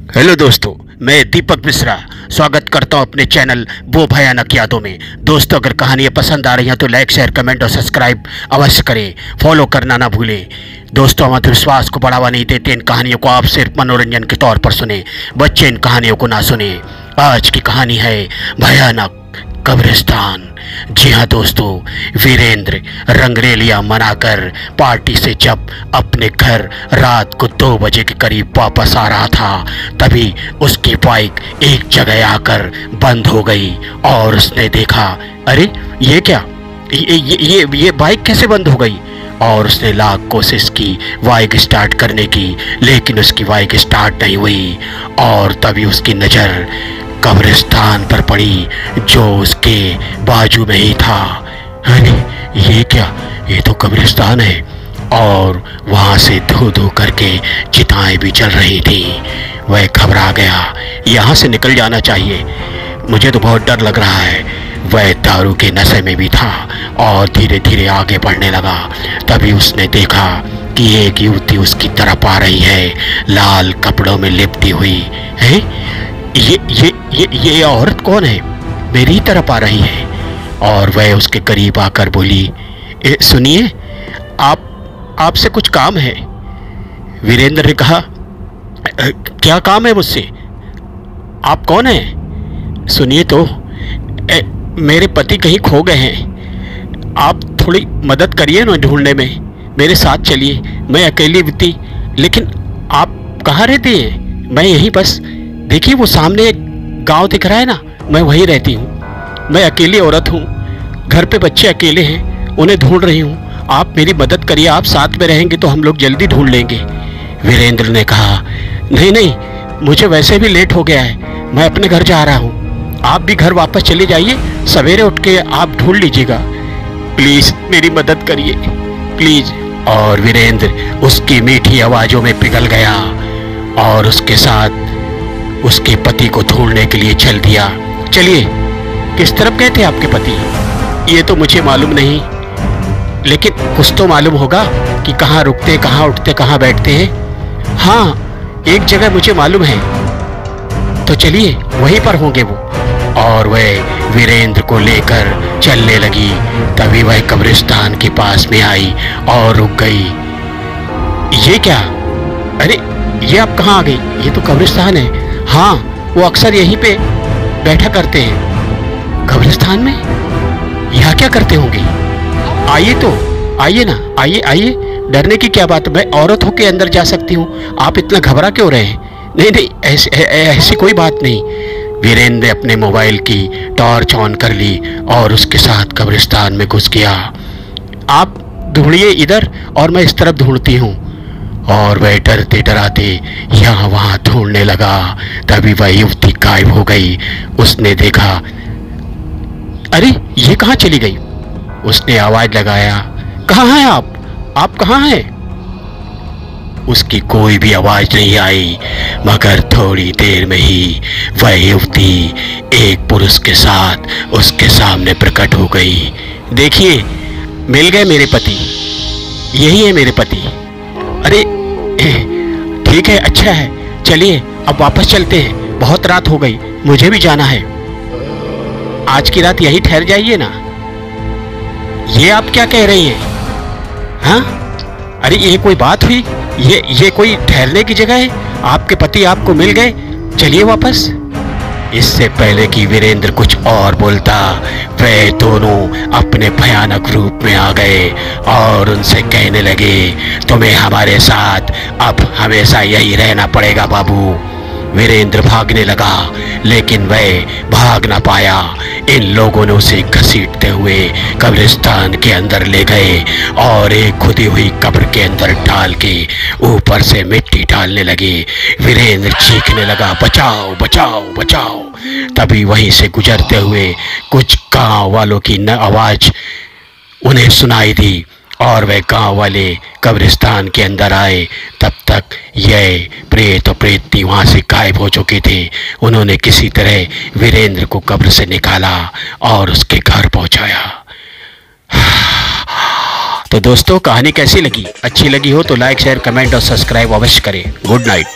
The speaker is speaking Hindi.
हेलो दोस्तों, मैं दीपक मिश्रा स्वागत करता हूं अपने चैनल वो भयानक यादों में। दोस्तों, अगर कहानियां पसंद आ रही हैं तो लाइक, शेयर, कमेंट और सब्सक्राइब अवश्य करें। फॉलो करना ना भूलें। दोस्तों, हम अंधविश्वास को बढ़ावा नहीं देते। इन कहानियों को आप सिर्फ मनोरंजन के तौर पर सुने, बच्चे इन कहानियों को ना सुने। आज की कहानी है भयानक कब्रिस्तान। जी हाँ दोस्तों, वीरेंद्र रंगरेलिया मनाकर पार्टी से जब अपने घर रात को 2 बजे के करीब वापस आ रहा था, तभी उसकी बाइक एक जगह आकर बंद हो गई और उसने देखा, अरे ये क्या, ये बाइक कैसे बंद हो गई। और उसने लाख कोशिश की बाइक स्टार्ट करने की, लेकिन उसकी बाइक स्टार्ट नहीं हुई। और तभी उसकी नज़र कब्रिस्तान पर पड़ी जो उसके बाजू में ही था। अरे ये क्या, ये तो कब्रिस्तान है। और वहाँ से धू धू करके चिताएं भी जल रही थी। वह घबरा गया, यहाँ से निकल जाना चाहिए, मुझे तो बहुत डर लग रहा है। वह दारू के नशे में भी था और धीरे धीरे आगे बढ़ने लगा। तभी उसने देखा कि एक युवती उसकी तरफ आ रही है, लाल कपड़ों में लिपटी हुई है। ये औरत कौन है, मेरी तरफ आ रही है। और वह उसके करीब आकर बोली, सुनिए, आपसे कुछ काम है। वीरेंद्र ने कहा, क्या काम है मुझसे, आप कौन हैं। सुनिए तो, मेरे पति कहीं खो गए हैं, आप थोड़ी मदद करिए ना ढूंढने में, मेरे साथ चलिए। मैं अकेली थी, लेकिन आप कहाँ रहती हैं। मैं यहीं बस, देखिए वो सामने एक गांव दिख रहा है ना, मैं वहीं रहती हूँ। मैं अकेली औरत हूँ, घर पे बच्चे अकेले हैं, उन्हें ढूंढ रही हूँ। आप मेरी मदद करिए, आप साथ में रहेंगे तो हम लोग जल्दी ढूंढ लेंगे। वीरेंद्र ने कहा, नहीं, मुझे वैसे भी लेट हो गया है, मैं अपने घर जा रहा हूँ, आप भी घर वापस चले जाइए, सवेरे उठ के आप ढूंढ लीजिएगा, प्लीज़ मेरी मदद करिए प्लीज़। और वीरेंद्र उसकी मीठी आवाज़ों में पिघल गया और उसके साथ उसके पति को ढूंढने के लिए चल दिया। चलिए, किस तरफ गए थे आपके पति, ये तो मुझे मालूम नहीं, लेकिन कुछ तो मालूम होगा कि कहाँ रुकते, कहाँ उठते, कहाँ बैठते हैं। हाँ, एक जगह मुझे मालूम है, तो चलिए वहीं पर होंगे वो। और वह वीरेंद्र को लेकर चलने लगी। तभी वह कब्रिस्तान के पास में आई और रुक गई। ये क्या, अरे ये आप कहाँ आ गई, ये तो कब्रिस्तान है। हाँ, वो अक्सर यहीं पे बैठा करते हैं। कब्रिस्तान में यहाँ क्या करते होंगे। आइए तो, आइए ना, आइए, डरने की क्या बात है, मैं औरत होके अंदर जा सकती हूँ, आप इतना घबरा क्यों रहे हैं। नहीं, ऐसी कोई बात नहीं। वीरेंद्र ने अपने मोबाइल की टॉर्च ऑन कर ली और उसके साथ कब्रिस्तान में घुस गया। आप ढूंढिए इधर और मैं इस तरफ ढूंढती हूँ। और वह डरते डराते यहाँ वहाँ ढूंढने लगा। तभी वह युवती गायब हो गई। उसने देखा, अरे ये कहाँ चली गई। उसने आवाज लगाया, कहाँ हैं आप कहाँ हैं। उसकी कोई भी आवाज नहीं आई, मगर थोड़ी देर में ही वह युवती एक पुरुष के साथ उसके सामने प्रकट हो गई। देखिए, मिल गए मेरे पति, यही है मेरे पति। अरे ठीक है, अच्छा है, चलिए अब वापस चलते हैं, बहुत रात हो गई, मुझे भी जाना है। आज की रात यहीं ठहर जाइए ना। ये आप क्या कह रही हैं। हाँ, अरे ये कोई बात हुई, ये कोई ठहरने की जगह है। आपके पति आपको मिल गए, चलिए वापस। इससे पहले कि वीरेंद्र कुछ और बोलता, वे दोनों अपने भयानक रूप में आ गए और उनसे कहने लगे, तुम्हें हमारे साथ अब हमेशा यही रहना पड़ेगा बाबू। वीरेंद्र भागने लगा, लेकिन वह भाग ना पाया। इन लोगों ने उसे घसीटते हुए कब्रिस्तान के अंदर ले गए और एक खुदी हुई कब्र के अंदर डाल के ऊपर से मिट्टी डालने लगे। वीरेंद्र चीखने लगा, बचाओ बचाओ बचाओ। तभी वहीं से गुजरते हुए कुछ गांव वालों की आवाज उन्हें सुनाई दी और वह गांव वाले कब्रिस्तान के अंदर आए। तब तक यह प्रेत और प्रेतनी वहाँ से गायब हो चुके थे। उन्होंने किसी तरह वीरेंद्र को कब्र से निकाला और उसके घर पहुँचाया। तो दोस्तों, कहानी कैसी लगी, अच्छी लगी हो तो लाइक, शेयर, कमेंट और सब्सक्राइब अवश्य करें। Good night.